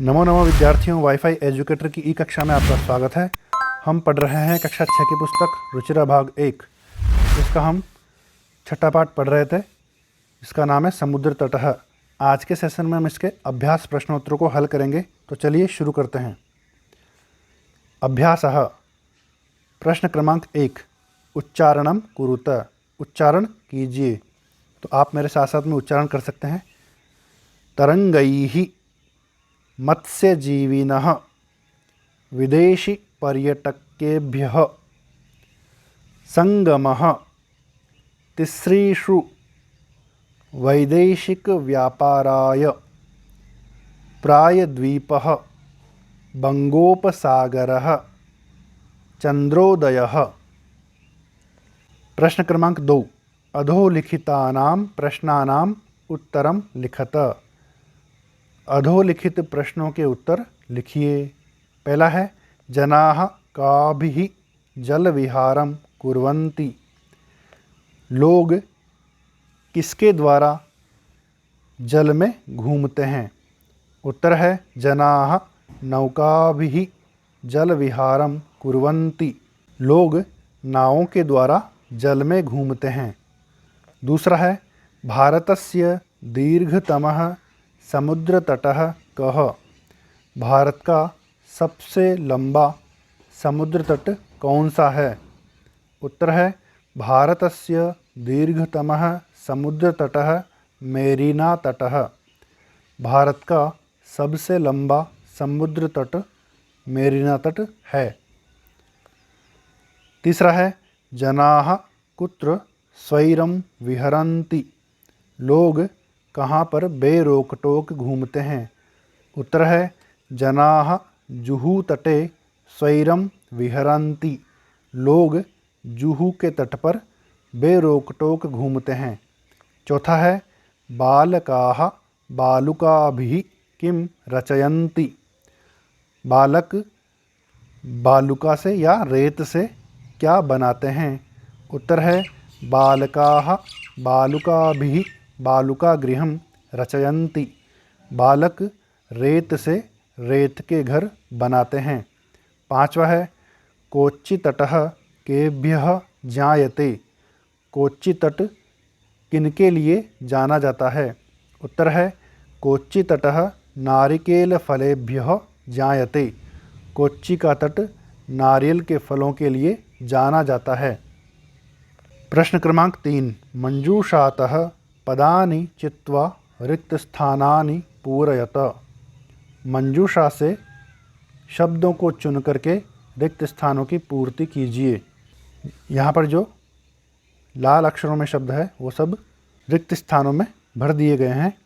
नमो नमो विद्यार्थियों, wifi educator की ई कक्षा में आपका स्वागत है। हम पढ़ रहे हैं कक्षा 6 की पुस्तक रुचिरा भाग 1, जिसका हम छठा पाठ पढ़ रहे थे। इसका नाम है समुद्र तटः। आज के सेशन में हम इसके अभ्यास प्रश्नोत्तरों को हल करेंगे। तो चलिए शुरू करते हैं। अभ्यासः। प्रश्न क्रमांक 1, उच्चारणं कुरुत। उच्चारण कीजिए। तो आप मेरे साथ साथ में उच्चारण कर सकते हैं। तरंगैः मत्स्यजीविनः विदेशी पर्यटकेभ्यः संगमः तिसृषु वैदेशिकव्यापाराय प्रायद्वीपः बंगोपसागरः चंद्रोदयः। प्रश्न क्रमांक 2, अधोलिखितानां प्रश्नानां उत्तरं लिखत। अधोलिखित प्रश्नों के उत्तर लिखिए। पहला है, जनाः काभिः जलविहारं कुर्वन्ति। लोग किसके द्वारा जल में घूमते हैं? उत्तर है, जनाः नौकाभिः जलविहारं कुर्वन्ति। लोग नावों के द्वारा जल में घूमते हैं। दूसरा है, भारतस्य दीर्घतमः समुद्रतटः कः। भारत का सबसे लंबा समुद्र तट कौन सा है? उत्तर है, भारतस्य दीर्घतमः समुद्रतटः मेरीना तटः। भारत का सबसे लंबा समुद्र तट मेरीना तट है। तीसरा है, जनाः कुत्र स्वैरं विहरन्ति। लोग कहाँ पर बेरोक-टोक घूमते हैं? उत्तर है, जनाः जुहू तटे स्वैरं विहरन्ति। लोग जुहू के तट पर बेरोक-टोक घूमते हैं। चौथा है, बालकाः बालुकाभिः किं रचयन्ति। बालक बालुका से या रेत से क्या बनाते हैं? उत्तर है, बालकाः बालुकाभिः बालुकागृहं रचयन्ति। बालक रेत से रेत के घर बनाते हैं। पांचवा है, कोच्चि तटः केभ्यः ज्ञायते। कोच्चि तट किनके लिए जाना जाता है? उत्तर है, कोच्चि तटः नारिकेलफलेभ्यः ज्ञायते। कोच्चि का तट नारियल के फलों के लिए जाना जाता है। प्रश्न क्रमांक 3, मंजूषातः पदानि चित्वा रिक्तस्थानानि पूरयत। मंजूषा से शब्दों को चुन करके रिक्त स्थानों की पूर्ति कीजिए। यहाँ पर जो लाल अक्षरों में शब्द है वो सब रिक्त स्थानों में भर दिए गए हैं।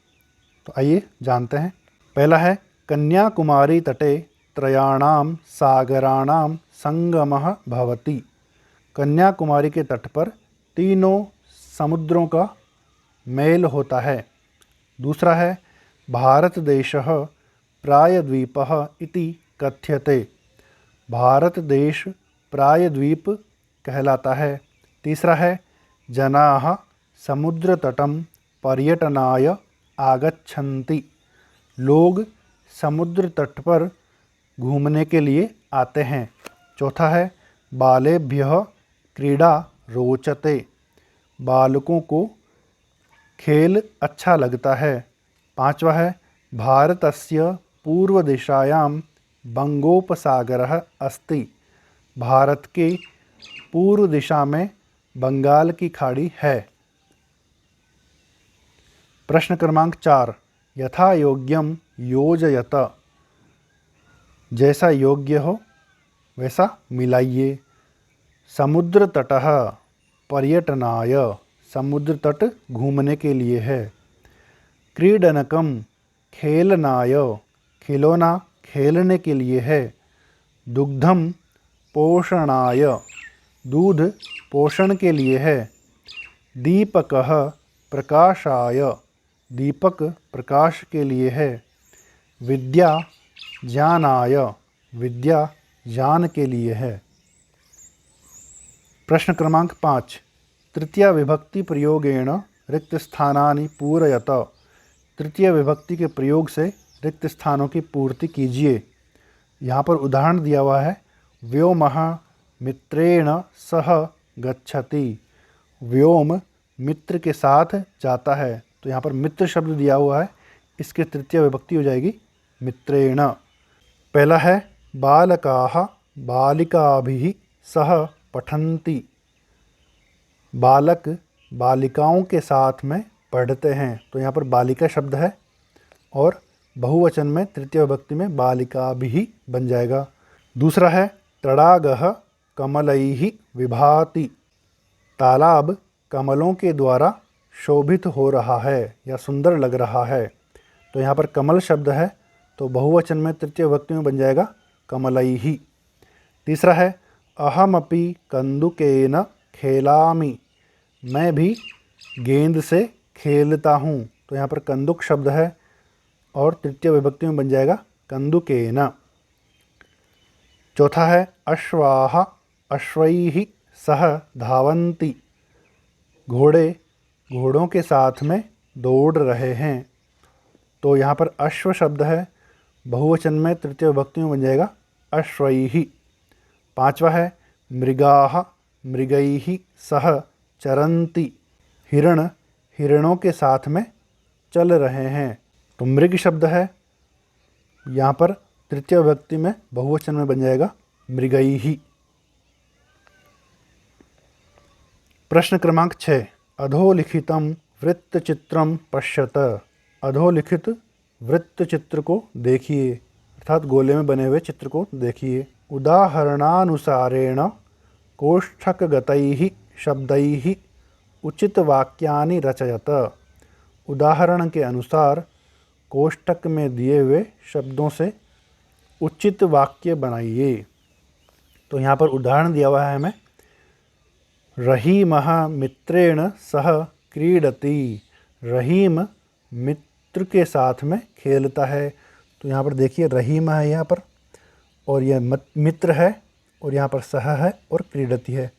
तो आइए जानते हैं। पहला है, कन्याकुमारी तटे त्रयाणां सागराणां संगमः भवति। कन्याकुमारी के तट पर तीनों समुद्रों का मेल होता है। दूसरा है, भारत देशः प्रायद्वीपः इति कथ्यते। भारत देश प्रायद्वीप कहलाता है। तीसरा है, जनाः समुद्रतटं पर्यटनाय आगच्छन्ति। लोग समुद्र तट पर घूमने के लिए आते हैं। चौथा है, बालेभ्यः क्रीडा रोचते। बालकों को खेल अच्छा लगता है। पांचवा है, भारतस्य पूर्वदिशायां बंगोपसागरः अस्ति। भारत के पूर्व दिशा में बंगाल की खाड़ी है। प्रश्न क्रमांक 4, यथा योग्यं योजयत। जैसा योग्य हो वैसा मिलाइए। समुद्र तटः पर्यटनाय। समुद्र तट घूमने के लिए है। क्रीडनकम खेलनाय। खिलौना खेलने के लिए है। दुग्धम पोषणाय। दूध पोषण के लिए है। दीपकः प्रकाशाय। दीपक प्रकाश के लिए है। विद्या ज्ञानाय। विद्या ज्ञान के लिए है। प्रश्न क्रमांक 5, तृतीया विभक्ति प्रयोगेण रिक्तस्थानानि पूरयत। तृतीय विभक्ति के प्रयोग से रिक्त स्थानों की पूर्ति कीजिए। यहाँ पर उदाहरण दिया हुआ है, व्योमः मित्रेण सह गच्छति। व्योम मित्र के साथ जाता है, तो यहाँ पर मित्र शब्द दिया हुआ है, इसकी तृतीय विभक्ति हो जाएगी मित्रेण। पहला है बालकाः बालिकाभिः सह पठन्ति। बालक बालिकाओं के साथ में पढ़ते हैं, तो यहाँ पर बालिका शब्द है और बहुवचन में तृतीय विभक्ति में बालिकाभिः बन जाएगा। दूसरा है तडागः कमलैः विभाति। तालाब कमलों के द्वारा शोभित हो रहा है या सुंदर लग रहा है, तो यहाँ पर कमल शब्द है, तो बहुवचन में तृतीय विभक्ति में बन जाएगा कमलैः। तीसरा है अहमपि कन्दुकेन खेलामि। मैं भी गेंद से खेलता हूँ, तो यहाँ पर कंदुक शब्द है और तृतीय विभक्ति में बन जाएगा कन्दुकेन। चौथा है अश्वाः अश्वैः सह धावन्ति। घोड़े घोड़ों के साथ में दौड़ रहे हैं, तो यहाँ पर अश्व शब्द है, बहुवचन में तृतीय विभक्ति में बन जाएगा अश्वैः। पांचवा है मृगाः मृगैः सह चरन्ति। हिरण हिरणों के साथ में चल रहे हैं, तो मृग शब्द है, यहाँ पर तृतीय विभक्ति में बहुवचन में बन जाएगा मृगैः। प्रश्न क्रमांक 6, अधोलिखितं वृत्तचित्रं पश्यत। अधोलिखित वृत्तचित्र को देखिए, अर्थात गोले में बने हुए चित्र को देखिए। उदाहरणानुसारेण कोष्ठकगतैः शब्दैः उचित वाक्यानि रचयत। उदाहरण के अनुसार कोष्ठक में दिए हुए शब्दों से उचित वाक्य बनाइए। तो यहाँ पर उदाहरण दिया हुआ है हमें, रहीमः मित्रेण सह क्रीडति। रहीम मित्र के साथ में खेलता है, तो यहाँ पर देखिए रहीम है यहाँ पर, और यह मित्र है, और यहाँ पर सह है और क्रीडति है,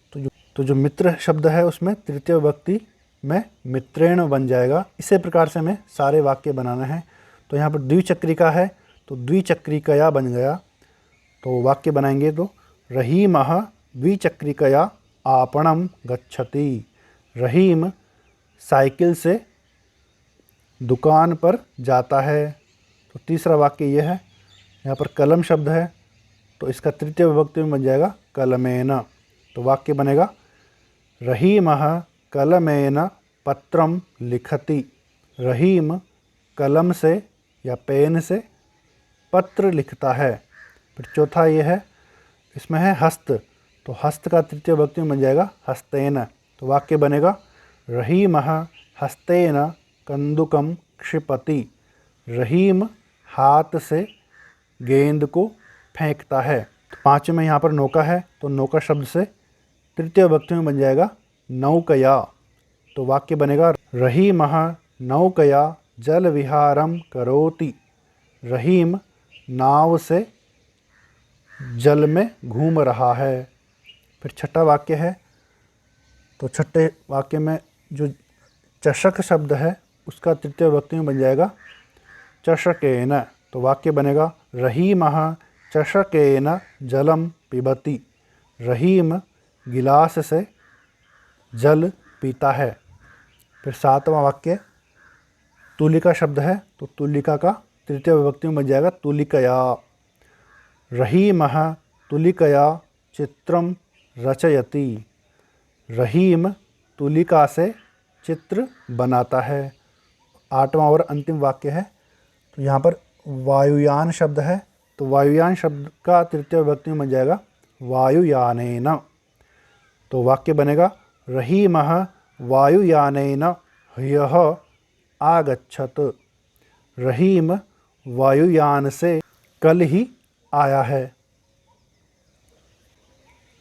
तो जो मित्र शब्द है उसमें तृतीय विभक्ति में मित्रेण बन जाएगा। इसी प्रकार से हमें सारे वाक्य बनाना है। तो यहाँ पर द्विचक्रिका है, तो द्विचक्रिकया बन गया। तो वाक्य बनाएंगे तो रहीमः द्विचक्रिकया आपणं गच्छति। रहीम साइकिल से दुकान पर जाता है। तो तीसरा वाक्य यह है, यहाँ पर कलम शब्द है, तो इसका तृतीय विभक्ति में बन जाएगा कलमेन। तो वाक्य बनेगा रहीमः कलमेन पत्रं लिखति। रहीम कलम से या पेन से पत्र लिखता है। फिर चौथा ये है, इसमें है हस्त, तो हस्त का तृतीय विभक्ति में बन जाएगा हस्तेन। तो वाक्य बनेगा रहीमः हस्तेन कंदुकम क्षिपति। रहीम हाथ से गेंद को फेंकता है। तो पाँचवें में यहाँ पर नौका है, तो नौका शब्द से तृतीय विभक्ति में बन जाएगा नौकया। तो वाक्य बनेगा रहीमः नौकया जल विहारम करोति। रहीम नाव से जल में घूम रहा है। फिर छठा वाक्य है, तो छठे वाक्य में जो चषक शब्द है उसका तृतीय विभक्ति में बन जाएगा चषकेन। तो वाक्य बनेगा रहीमः चषकेन जलम पिबति। रहीम गिलास से जल पीता है। फिर सातवां वाक्य तुलिका शब्द है, तो तुलिका का तृतीय विभक्ति में बन जाएगा तुलिकया। रहीमः तुलिकया चित्रं रचयति। रहीम तुलिका से चित्र बनाता है। आठवां और अंतिम वाक्य है, तो यहाँ पर वायुयान शब्द है, तो वायुयान शब्द का तृतीय विभक्ति में बन जाएगा वायुयानेन। तो वाक्य बनेगा रहीमः वायुयानेन ह्यः आगच्छत्। रहीम वायुयान से कल ही आया है।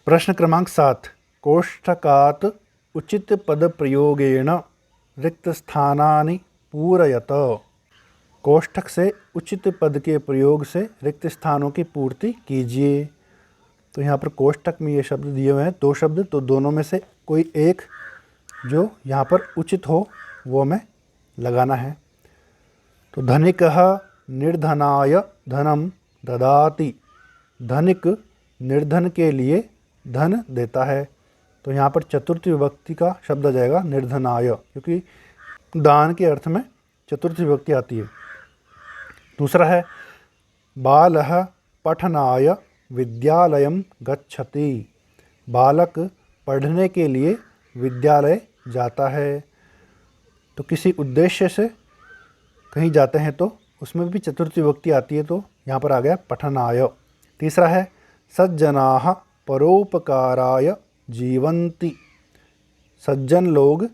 प्रश्न क्रमांक 7, कोष्ठकात् उचित पद प्रयोगेण रिक्त स्थानानि पूरयत। कोष्ठक से उचित पद के प्रयोग से रिक्त स्थानों की पूर्ति कीजिए। तो यहाँ पर कोष्ठक में ये शब्द दिए हुए हैं, दो शब्द, तो दोनों में से कोई एक जो यहाँ पर उचित हो वो हमें लगाना है। तो धनिकः निर्धनाय धनम ददाति। धनिक निर्धन के लिए धन देता है। तो यहाँ पर चतुर्थी विभक्ति का शब्द आ जाएगा निर्धनाय, क्योंकि दान के अर्थ में चतुर्थी विभक्ति आती है। दूसरा है बालः पठनाय विद्यालयम गच्छति। बालक पढ़ने के लिए विद्यालय जाता है। तो किसी उद्देश्य से कहीं जाते हैं तो उसमें भी चतुर्थी विभक्ति आती है, तो यहाँ पर आ गया पठनाय। तीसरा है सज्जनाः परोपकाराय जीवन्ति। सज्जन लोग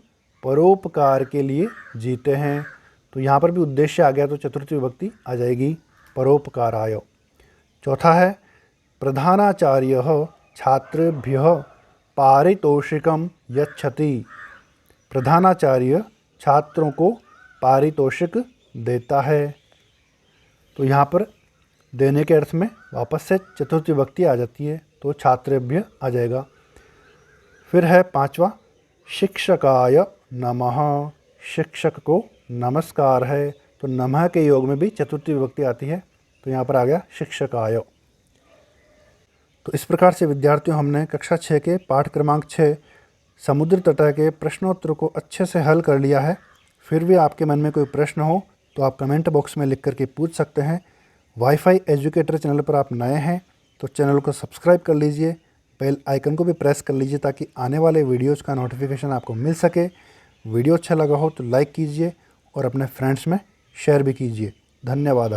परोपकार के लिए जीते हैं। तो यहाँ पर भी उद्देश्य आ गया तो चतुर्थी विभक्ति आ जाएगी परोपकाराय। चौथा है प्रधानाचार्यः छात्रेभ्यः पारितोषिकं यच्छति। प्रधानाचार्य छात्रों को पारितोषिक देता है। तो यहाँ पर देने के अर्थ में वापस से चतुर्थी विभक्ति आ जाती है, तो छात्रेभ्य आ जाएगा। फिर है पांचवा शिक्षकाय नमः। शिक्षक को नमस्कार है। तो नमः के योग में भी चतुर्थी विभक्ति आती है, तो यहाँ पर आ गया शिक्षकाय। तो इस प्रकार से विद्यार्थियों हमने कक्षा 6 के पाठ क्रमांक 6 समुद्र तट के प्रश्नोत्तर को अच्छे से हल कर लिया है। फिर भी आपके मन में कोई प्रश्न हो तो आप कमेंट बॉक्स में लिख करके पूछ सकते हैं। वाईफाई एजुकेटर चैनल पर आप नए हैं तो चैनल को सब्सक्राइब कर लीजिए, बेल आइकन को भी प्रेस कर लीजिए ताकि आने वाले वीडियोज़ का नोटिफिकेशन आपको मिल सके। वीडियो अच्छा लगा हो तो लाइक कीजिए और अपने फ्रेंड्स में शेयर भी कीजिए। धन्यवाद।